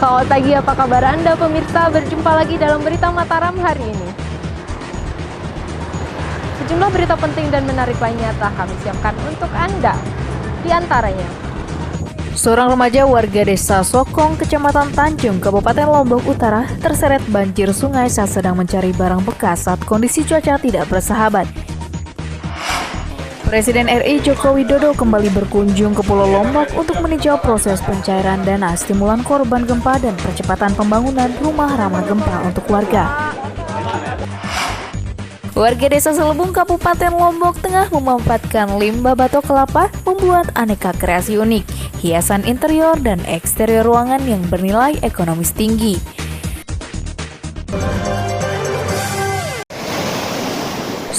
Selamat pagi, apa kabar Anda pemirsa? Berjumpa lagi dalam Berita Mataram hari ini. Sejumlah berita penting dan menarik lainnya telah kami siapkan untuk Anda. Di antaranya, seorang remaja warga desa Sokong, Kecamatan Tanjung, Kabupaten Lombok Utara terseret banjir sungai saat sedang mencari barang bekas saat kondisi cuaca tidak bersahabat. Presiden RI Joko Widodo kembali berkunjung ke Pulau Lombok untuk meninjau proses pencairan dana stimulan korban gempa dan percepatan pembangunan rumah ramah gempa untuk warga. Warga Desa Selebung, Kabupaten Lombok Tengah memanfaatkan limbah batok kelapa membuat aneka kreasi unik, hiasan interior dan eksterior ruangan yang bernilai ekonomis tinggi.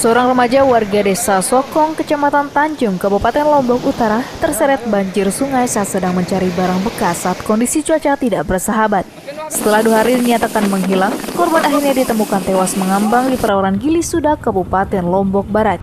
Seorang remaja warga desa Sokong, Kecamatan Tanjung, Kabupaten Lombok Utara terseret banjir sungai saat sedang mencari barang bekas saat kondisi cuaca tidak bersahabat. Setelah 2 hari dinyatakan menghilang, korban akhirnya ditemukan tewas mengambang di perairan Gili Sudak, Kabupaten Lombok Barat.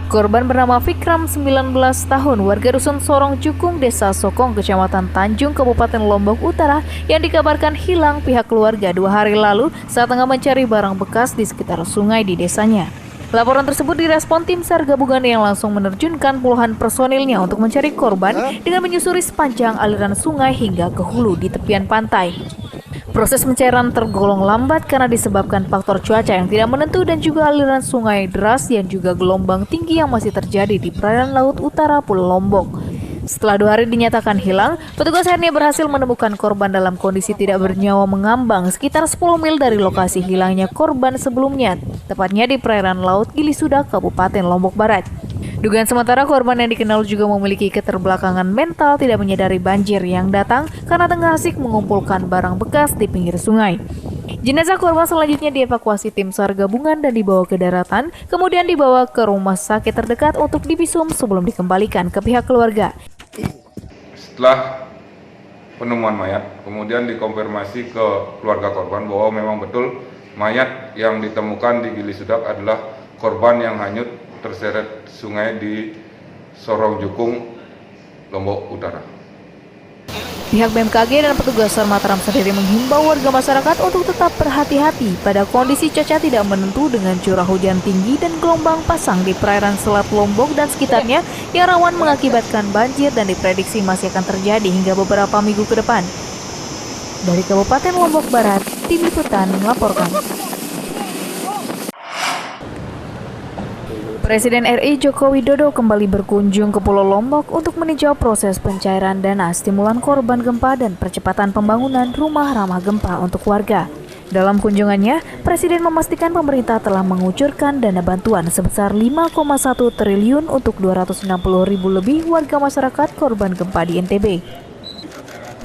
Korban bernama Fikram, 19 tahun, warga Dusun Sorong Jukung, Desa Sokong, Kecamatan Tanjung, Kabupaten Lombok Utara, yang dikabarkan hilang pihak keluarga 2 hari lalu saat tengah mencari barang bekas di sekitar sungai di desanya. Laporan tersebut direspon tim SAR gabungan yang langsung menerjunkan puluhan personilnya untuk mencari korban dengan menyusuri sepanjang aliran sungai hingga ke hulu di tepian pantai. Proses pencairan tergolong lambat karena disebabkan faktor cuaca yang tidak menentu dan juga aliran sungai deras yang juga gelombang tinggi yang masih terjadi di perairan laut utara Pulau Lombok. Setelah 2 hari dinyatakan hilang, petugas akhirnya berhasil menemukan korban dalam kondisi tidak bernyawa mengambang sekitar 10 mil dari lokasi hilangnya korban sebelumnya, tepatnya di perairan laut Gili Sudak, Kabupaten Lombok Barat. Dugaan sementara korban yang dikenal juga memiliki keterbelakangan mental, tidak menyadari banjir yang datang karena tengah asik mengumpulkan barang bekas di pinggir sungai. Jenazah korban selanjutnya dievakuasi tim SAR gabungan dan dibawa ke daratan, kemudian dibawa ke rumah sakit terdekat untuk divisum sebelum dikembalikan ke pihak keluarga. Setelah penemuan mayat, kemudian dikonfirmasi ke keluarga korban bahwa memang betul mayat yang ditemukan di Gili Sudak adalah korban yang hanyut terseret sungai di Sorong Jukung, Lombok Utara. Pihak BMKG dan petugas SAR Mataram sendiri menghimbau warga masyarakat untuk tetap berhati-hati pada kondisi cuaca tidak menentu dengan curah hujan tinggi dan gelombang pasang di perairan Selat Lombok dan sekitarnya yang rawan mengakibatkan banjir dan diprediksi masih akan terjadi hingga beberapa minggu ke depan. Dari Kabupaten Lombok Barat, Tim Liputan melaporkan. Presiden RI Joko Widodo kembali berkunjung ke Pulau Lombok untuk meninjau proses pencairan dana stimulan korban gempa dan percepatan pembangunan rumah ramah gempa untuk warga. Dalam kunjungannya, Presiden memastikan pemerintah telah mengucurkan dana bantuan sebesar 5,1 triliun untuk 260.000 lebih warga masyarakat korban gempa di NTB.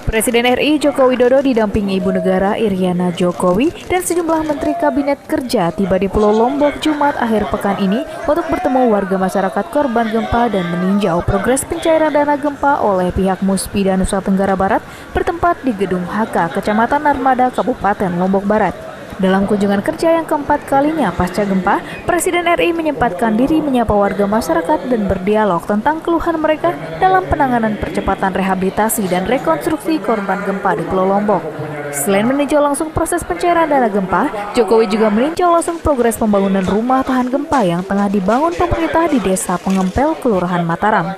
Presiden RI Joko Widodo didampingi Ibu Negara Iriana Jokowi dan sejumlah Menteri Kabinet Kerja tiba di Pulau Lombok Jumat akhir pekan ini untuk bertemu warga masyarakat korban gempa dan meninjau progres pencairan dana gempa oleh pihak Muspida Nusa Tenggara Barat bertempat di Gedung HK Kecamatan Narmada, Kabupaten Lombok Barat. Dalam kunjungan kerja yang keempat kalinya pasca gempa, Presiden RI menyempatkan diri menyapa warga masyarakat dan berdialog tentang keluhan mereka dalam penanganan percepatan rehabilitasi dan rekonstruksi korban gempa di Pulau Lombok. Selain meninjau langsung proses pencairan dana gempa, Jokowi juga meninjau langsung progres pembangunan rumah tahan gempa yang tengah dibangun pemerintah di Desa Pengempel, Kelurahan Mataram.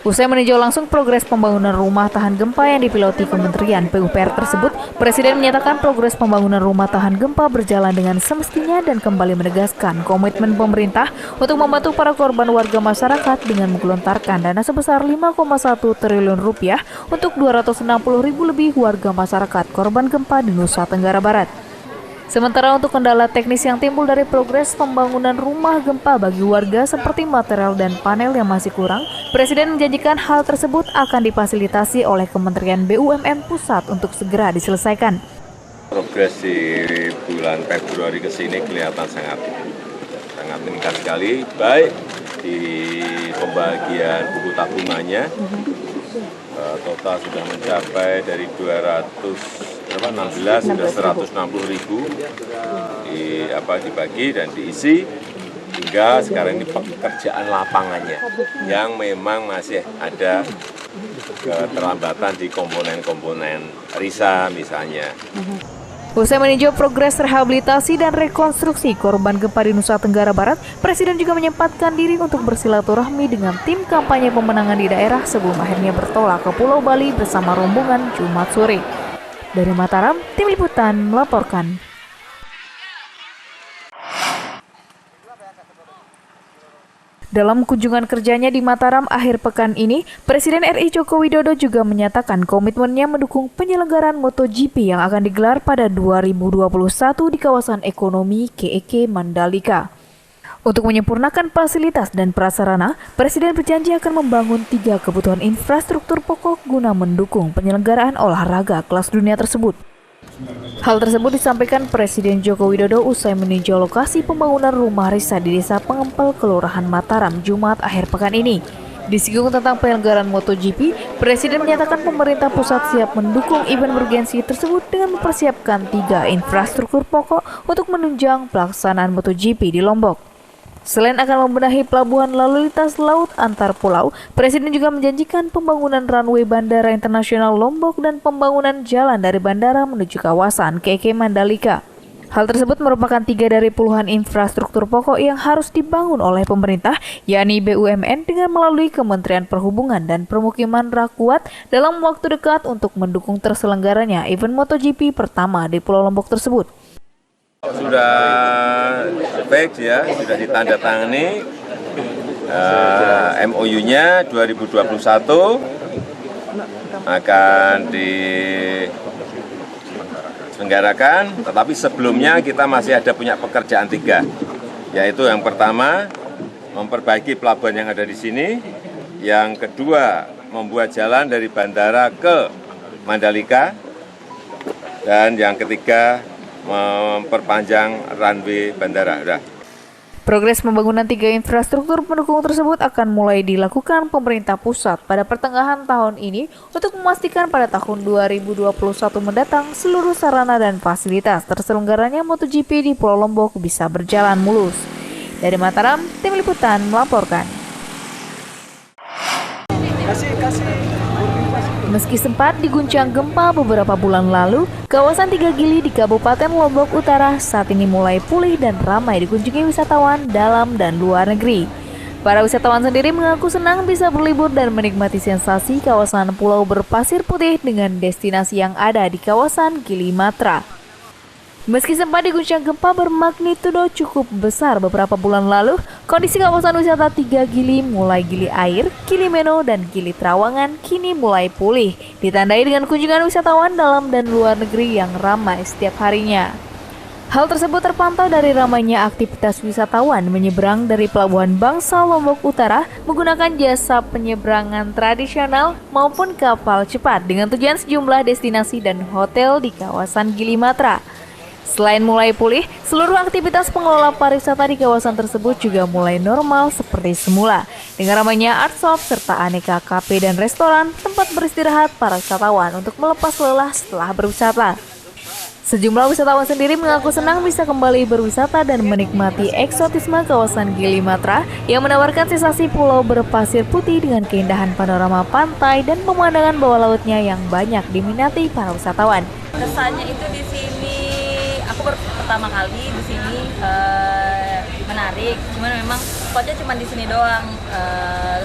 Usai meninjau langsung progres pembangunan rumah tahan gempa yang dipiloti Kementerian PUPR tersebut, Presiden menyatakan progres pembangunan rumah tahan gempa berjalan dengan semestinya dan kembali menegaskan komitmen pemerintah untuk membantu para korban warga masyarakat dengan menggelontarkan dana sebesar 5,1 triliun rupiah untuk 260.000 lebih warga masyarakat korban gempa di Nusa Tenggara Barat. Sementara untuk kendala teknis yang timbul dari progres pembangunan rumah gempa bagi warga seperti material dan panel yang masih kurang, Presiden menjanjikan hal tersebut akan difasilitasi oleh Kementerian BUMN Pusat untuk segera diselesaikan. Progres di bulan Februari ke sini kelihatan sangat meningkat sekali, baik di pembagian buku tabungannya, total sudah mencapai dari 216 sudah 160.000 dibagi dan diisi, hingga sekarang ini pekerjaan lapangannya yang memang masih ada keterlambatan di komponen-komponen RISA misalnya. Usai meninjau progres rehabilitasi dan rekonstruksi korban gempa di Nusa Tenggara Barat, Presiden juga menyempatkan diri untuk bersilaturahmi dengan tim kampanye pemenangan di daerah sebelum akhirnya bertolak ke Pulau Bali bersama rombongan Jumat sore. Dari Mataram, Tim Liputan melaporkan. Dalam kunjungan kerjanya di Mataram akhir pekan ini, Presiden RI Joko Widodo juga menyatakan komitmennya mendukung penyelenggaraan MotoGP yang akan digelar pada 2021 di kawasan ekonomi KEK Mandalika. Untuk menyempurnakan fasilitas dan prasarana, Presiden berjanji akan membangun 3 kebutuhan infrastruktur pokok guna mendukung penyelenggaraan olahraga kelas dunia tersebut. Hal tersebut disampaikan Presiden Joko Widodo usai meninjau lokasi pembangunan rumah RISA di Desa Pengempel, Kelurahan Mataram, Jumat akhir pekan ini. Disinggung tentang penyelenggaraan MotoGP, Presiden menyatakan pemerintah pusat siap mendukung event bergensi tersebut dengan mempersiapkan 3 infrastruktur pokok untuk menunjang pelaksanaan MotoGP di Lombok. Selain akan membenahi pelabuhan lalu lintas laut antar pulau, Presiden juga menjanjikan pembangunan runway Bandara Internasional Lombok dan pembangunan jalan dari bandara menuju kawasan KEK Mandalika. Hal tersebut merupakan 3 dari puluhan infrastruktur pokok yang harus dibangun oleh pemerintah, yakni BUMN dengan melalui Kementerian Perhubungan dan Permukiman Rakyat dalam waktu dekat untuk mendukung terselenggaranya event MotoGP pertama di Pulau Lombok tersebut. Sudah fix ya, sudah ditandatangani MOU-nya 2021 akan diselenggarakan, tetapi sebelumnya kita masih ada punya pekerjaan 3, yaitu yang pertama memperbaiki pelabuhan yang ada di sini, yang kedua membuat jalan dari bandara ke Mandalika, dan yang ketiga memperpanjang runway bandara. Progres pembangunan 3 infrastruktur pendukung tersebut akan mulai dilakukan pemerintah pusat pada pertengahan tahun ini untuk memastikan pada tahun 2021 mendatang seluruh sarana dan fasilitas terselenggaranya MotoGP di Pulau Lombok bisa berjalan mulus. Dari Mataram, Tim Liputan melaporkan. Meski sempat diguncang gempa beberapa bulan lalu, kawasan 3 Gili di Kabupaten Lombok Utara saat ini mulai pulih dan ramai dikunjungi wisatawan dalam dan luar negeri. Para wisatawan sendiri mengaku senang bisa berlibur dan menikmati sensasi kawasan pulau berpasir putih dengan destinasi yang ada di kawasan Gili Matra. Meski sempat diguncang gempa bermagnitudo cukup besar beberapa bulan lalu, kondisi kawasan wisata 3 Gili mulai Gili Air, Gili Meno, dan Gili Trawangan kini mulai pulih, ditandai dengan kunjungan wisatawan dalam dan luar negeri yang ramai setiap harinya. Hal tersebut terpantau dari ramainya aktivitas wisatawan menyeberang dari Pelabuhan Bangsal Lombok Utara menggunakan jasa penyeberangan tradisional maupun kapal cepat dengan tujuan sejumlah destinasi dan hotel di kawasan Gili Matra. Selain mulai pulih, seluruh aktivitas pengelola pariwisata di kawasan tersebut juga mulai normal seperti semula. Dengan ramainya art shop serta aneka kafe dan restoran, tempat beristirahat para wisatawan untuk melepas lelah setelah berwisata. Sejumlah wisatawan sendiri mengaku senang bisa kembali berwisata dan menikmati eksotisme kawasan Gili Matra yang menawarkan sensasi pulau berpasir putih dengan keindahan panorama pantai dan pemandangan bawah lautnya yang banyak diminati para wisatawan. Kesannya itu di sini aku pertama kali di sini menarik, cuman memang spotnya cuma di sini doang,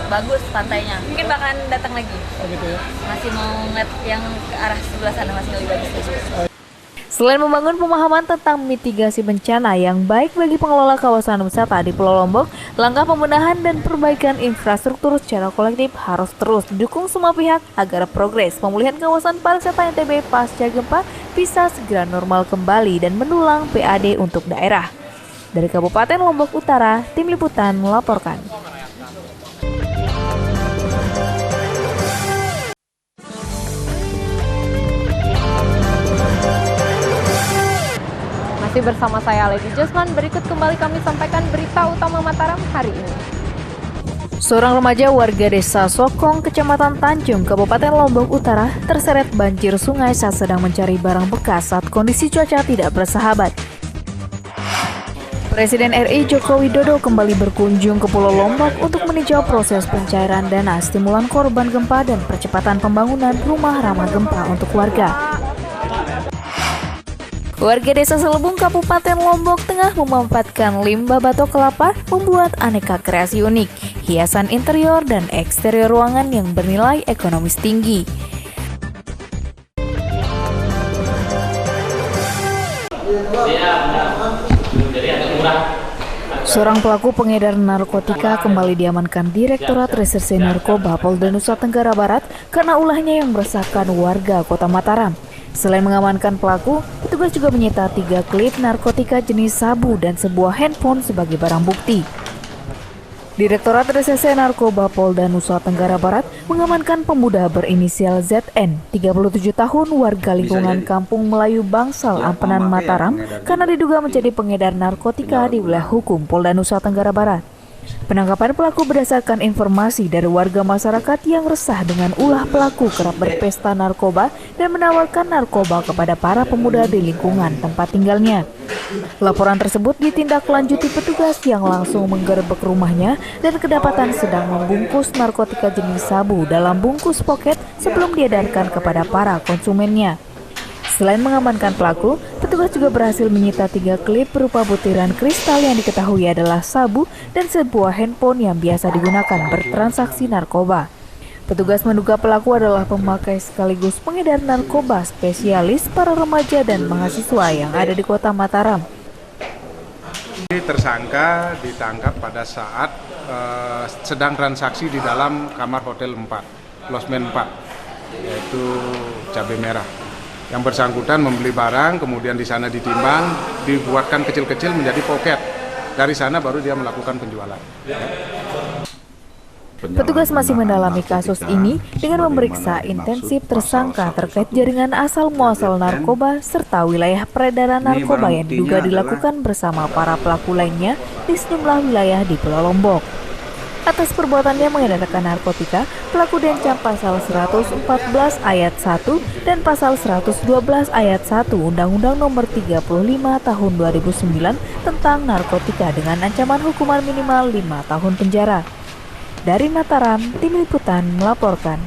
bagus pantainya. Mungkin bakalan datang lagi. Oh gitu ya. Masih mau ngeliat yang ke arah sebelah sana, masih lebih bagus. Selain membangun pemahaman tentang mitigasi bencana yang baik bagi pengelola kawasan wisata di Pulau Lombok, langkah pembenahan dan perbaikan infrastruktur secara kolektif harus terus didukung semua pihak agar progres pemulihan kawasan pariwisata NTB pasca gempa bisa segera normal kembali dan mendulang PAD untuk daerah. Dari Kabupaten Lombok Utara, Tim Liputan melaporkan. Masih bersama saya Lady Jasman, berikut kembali kami sampaikan berita utama Mataram hari ini. Seorang remaja warga desa Sokong, Kecamatan Tanjung, Kabupaten Lombok Utara terseret banjir sungai saat sedang mencari barang bekas saat kondisi cuaca tidak bersahabat. Presiden RI Joko Widodo kembali berkunjung ke Pulau Lombok untuk meninjau proses pencairan dana stimulan korban gempa dan percepatan pembangunan rumah ramah gempa untuk warga. Warga Desa Selebung, Kabupaten Lombok Tengah memanfaatkan limbah batok kelapa membuat aneka kreasi unik, hiasan interior dan eksterior ruangan yang bernilai ekonomis tinggi. Seorang pelaku pengedar narkotika kembali diamankan Direktorat Reserse Narkoba Polda Nusa Tenggara Barat karena ulahnya yang meresahkan warga Kota Mataram. Selain mengamankan pelaku, petugas juga menyita 3 klip narkotika jenis sabu dan sebuah handphone sebagai barang bukti. Direktorat Reserse Narkoba Polda Nusa Tenggara Barat mengamankan pemuda berinisial ZN, 37 tahun, warga lingkungan Kampung Melayu Bangsal, Ampenan, Mataram, karena diduga menjadi pengedar narkotika di wilayah hukum Polda Nusa Tenggara Barat. Penangkapan pelaku berdasarkan informasi dari warga masyarakat yang resah dengan ulah pelaku kerap berpesta narkoba dan menawarkan narkoba kepada para pemuda di lingkungan tempat tinggalnya. Laporan tersebut ditindaklanjuti petugas yang langsung menggerebek rumahnya dan kedapatan sedang membungkus narkotika jenis sabu dalam bungkus poket sebelum diedarkan kepada para konsumennya. Selain mengamankan pelaku, petugas juga berhasil menyita 3 klip berupa butiran kristal yang diketahui adalah sabu dan sebuah handphone yang biasa digunakan bertransaksi narkoba. Petugas menduga pelaku adalah pemakai sekaligus pengedar narkoba spesialis para remaja dan mahasiswa yang ada di Kota Mataram. Tersangka ditangkap pada saat sedang transaksi di dalam kamar hotel 4, losmen 4, yaitu Cabai Merah. Yang bersangkutan membeli barang, kemudian di sana ditimbang, dibuatkan kecil-kecil menjadi poket. Dari sana baru dia melakukan penjualan. Petugas masih mendalami kasus ini dengan memeriksa intensif tersangka terkait jaringan asal-muasal narkoba serta wilayah peredaran narkoba yang diduga dilakukan bersama para pelaku lainnya di sejumlah wilayah di Pulau Lombok. Atas perbuatannya mengedarkan narkotika, pelaku diancam pasal 114 ayat 1 dan pasal 112 ayat 1 Undang-Undang Nomor 35 Tahun 2009 tentang narkotika dengan ancaman hukuman minimal 5 tahun penjara. Dari Mataram, Tim Liputan melaporkan.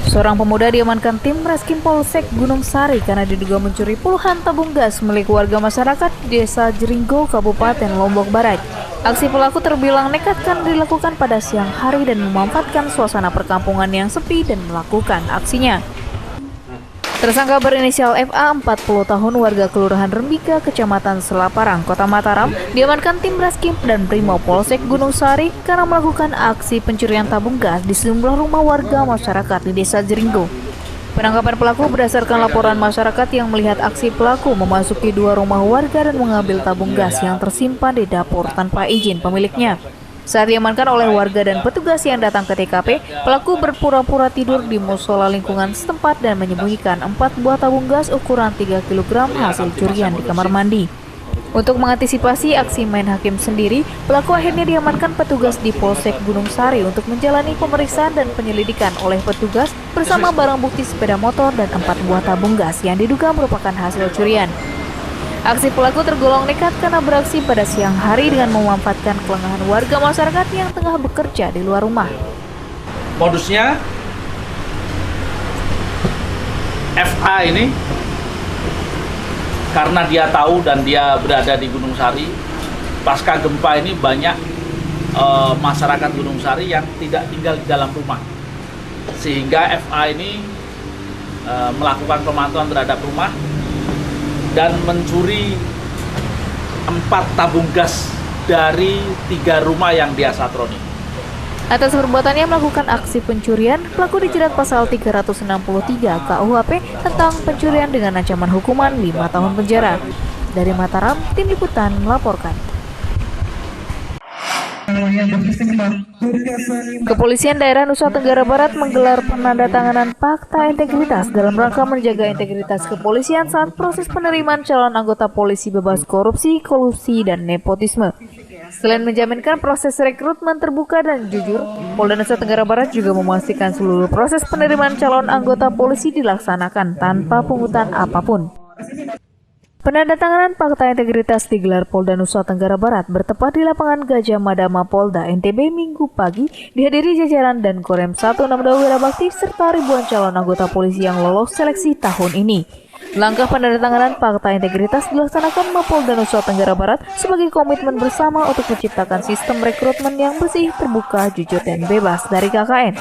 Seorang pemuda diamankan tim Reskim Polsek Gunung Sari karena diduga mencuri puluhan tabung gas milik warga masyarakat di Desa Jeringgo, Kabupaten Lombok Barat. Aksi pelaku terbilang nekat karena dilakukan pada siang hari dan memanfaatkan suasana perkampungan yang sepi dan melakukan aksinya. Tersangka berinisial FA, 40 tahun, warga Kelurahan Rembika, Kecamatan Selaparang, Kota Mataram, diamankan tim Reskim dan Brimob Polsek Gunung Sari karena melakukan aksi pencurian tabung gas di sejumlah rumah warga masyarakat di Desa Jeringgo. Penangkapan pelaku berdasarkan laporan masyarakat yang melihat aksi pelaku memasuki 2 rumah warga dan mengambil tabung gas yang tersimpan di dapur tanpa izin pemiliknya. Saat diamankan oleh warga dan petugas yang datang ke TKP, pelaku berpura-pura tidur di musola lingkungan setempat dan menyembunyikan 4 buah tabung gas ukuran 3 kg hasil curian di kamar mandi. Untuk mengantisipasi aksi main hakim sendiri, pelaku akhirnya diamankan petugas di Polsek Gunung Sari untuk menjalani pemeriksaan dan penyelidikan oleh petugas bersama barang bukti sepeda motor dan 4 buah tabung gas yang diduga merupakan hasil curian. Aksi pelaku tergolong nekat karena beraksi pada siang hari dengan memanfaatkan kelengahan warga masyarakat yang tengah bekerja di luar rumah. Modusnya FA ini karena dia tahu dan dia berada di Gunung Sari, pasca gempa ini banyak masyarakat Gunung Sari yang tidak tinggal di dalam rumah, sehingga FA ini melakukan pemantauan terhadap rumah dan mencuri 4 tabung gas dari 3 rumah yang dia satroni. Atas perbuatannya melakukan aksi pencurian, pelaku dijerat pasal 363 KUHP tentang pencurian dengan ancaman hukuman 5 tahun penjara. Dari Mataram, Tim Liputan melaporkan. Kepolisian Daerah Nusa Tenggara Barat menggelar penandatanganan fakta integritas dalam rangka menjaga integritas kepolisian saat proses penerimaan calon anggota polisi bebas korupsi, kolusi, dan nepotisme. Selain menjaminkan proses rekrutmen terbuka dan jujur, Polda Nusa Tenggara Barat juga memastikan seluruh proses penerimaan calon anggota polisi dilaksanakan tanpa pungutan apapun. Penandatanganan Fakta Integritas digelar Polda Nusa Tenggara Barat bertempat di lapangan Gajah Mada Mapolda NTB Minggu pagi, dihadiri jajaran dan Korem 162 Wirabakti serta ribuan calon anggota polisi yang lolos seleksi tahun ini. Langkah penandatanganan Fakta Integritas dilaksanakan Mapolda Nusa Tenggara Barat sebagai komitmen bersama untuk menciptakan sistem rekrutmen yang bersih, terbuka, jujur, dan bebas dari KKN.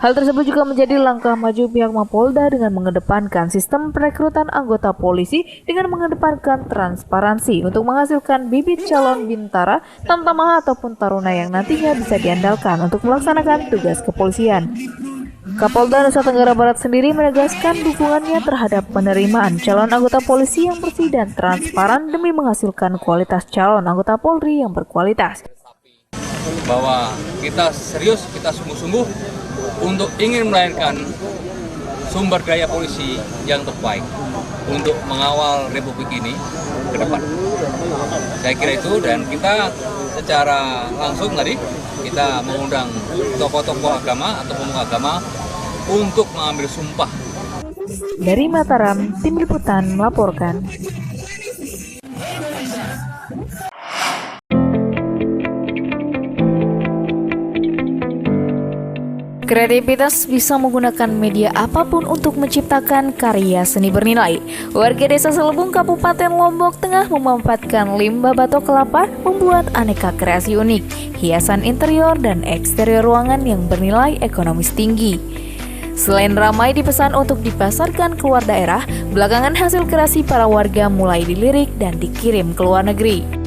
Hal tersebut juga menjadi langkah maju pihak Mapolda dengan mengedepankan sistem perekrutan anggota polisi dengan mengedepankan transparansi untuk menghasilkan bibit calon bintara, tamtama ataupun taruna yang nantinya bisa diandalkan untuk melaksanakan tugas kepolisian. Kapolda Nusa Tenggara Barat sendiri menegaskan dukungannya terhadap penerimaan calon anggota polisi yang bersih dan transparan demi menghasilkan kualitas calon anggota Polri yang berkualitas. Bahwa kita serius, kita sungguh-sungguh untuk ingin melahirkan sumber daya polisi yang terbaik untuk mengawal Republik ini ke depan. Saya kira itu, dan kita secara langsung tadi kita mengundang tokoh-tokoh agama atau pemuka agama untuk mengambil sumpah. Dari Mataram, Tim Liputan melaporkan. Kreativitas bisa menggunakan media apapun untuk menciptakan karya seni bernilai. Warga Desa Selebung, Kabupaten Lombok Tengah memanfaatkan limbah batok kelapa membuat aneka kreasi unik, hiasan interior dan eksterior ruangan yang bernilai ekonomis tinggi. Selain ramai dipesan untuk dipasarkan ke luar daerah, belakangan hasil kreasi para warga mulai dilirik dan dikirim ke luar negeri.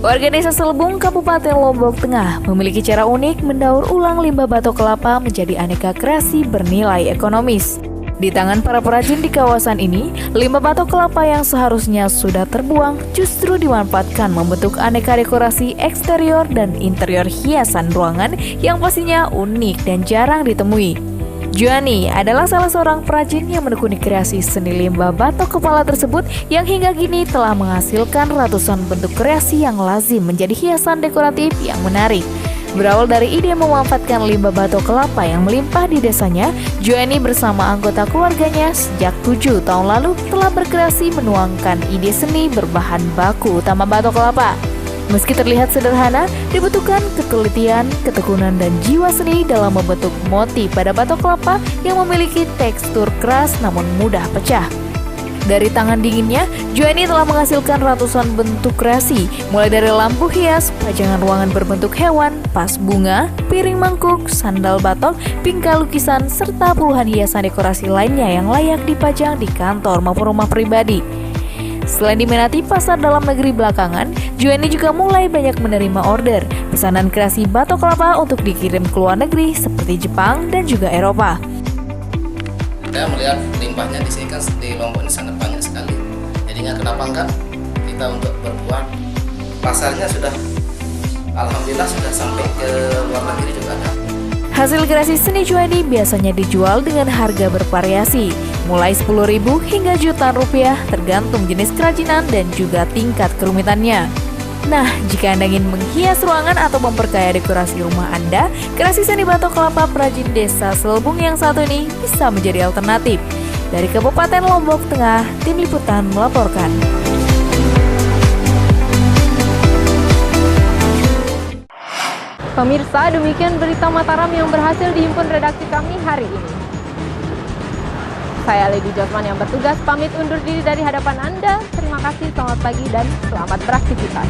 Warga Desa Selebung, Kabupaten Lombok Tengah memiliki cara unik mendaur ulang limbah batok kelapa menjadi aneka kreasi bernilai ekonomis. Di tangan para perajin di kawasan ini, limbah batok kelapa yang seharusnya sudah terbuang justru dimanfaatkan membentuk aneka dekorasi eksterior dan interior hiasan ruangan yang pastinya unik dan jarang ditemui. Joani adalah salah seorang perajin yang menekuni kreasi seni limbah batok kepala tersebut yang hingga kini telah menghasilkan ratusan bentuk kreasi yang lazim menjadi hiasan dekoratif yang menarik. Berawal dari ide memanfaatkan limbah batok kelapa yang melimpah di desanya, Joani bersama anggota keluarganya sejak 7 tahun lalu telah berkreasi menuangkan ide seni berbahan baku utama batok kelapa. Meski terlihat sederhana, dibutuhkan ketelitian, ketekunan, dan jiwa seni dalam membentuk motif pada batok kelapa yang memiliki tekstur keras namun mudah pecah. Dari tangan dinginnya, Joani telah menghasilkan ratusan bentuk kreasi, mulai dari lampu hias, pajangan ruangan berbentuk hewan, vas bunga, piring mangkuk, sandal batok, pingkal lukisan, serta puluhan hiasan dekorasi lainnya yang layak dipajang di kantor maupun rumah pribadi. Selain diminati pasar dalam negeri belakangan, Joani juga mulai banyak menerima order pesanan kreasi batok kelapa untuk dikirim ke luar negeri seperti Jepang dan juga Eropa. Saya melihat limbahnya di sini kan di Lombok ini sangat banyak sekali. Jadinya kenapa enggak kita untuk berbuat, pasarnya sudah alhamdulillah sudah sampai ke luar negeri juga ada. Hasil kreasi seni Joani biasanya dijual dengan harga bervariasi, mulai 10.000 hingga jutaan rupiah tergantung jenis kerajinan dan juga tingkat kerumitannya. Nah, jika Anda ingin menghias ruangan atau memperkaya dekorasi rumah Anda, kreasi seni batok kelapa perajin Desa Selebung yang satu ini bisa menjadi alternatif. Dari Kabupaten Lombok Tengah, Tim Liputan melaporkan. Pemirsa, demikian berita Mataram yang berhasil dihimpun redaksi kami hari ini. Saya Lady Josman yang bertugas pamit undur diri dari hadapan Anda. Terima kasih, selamat pagi, dan selamat beraktivitas.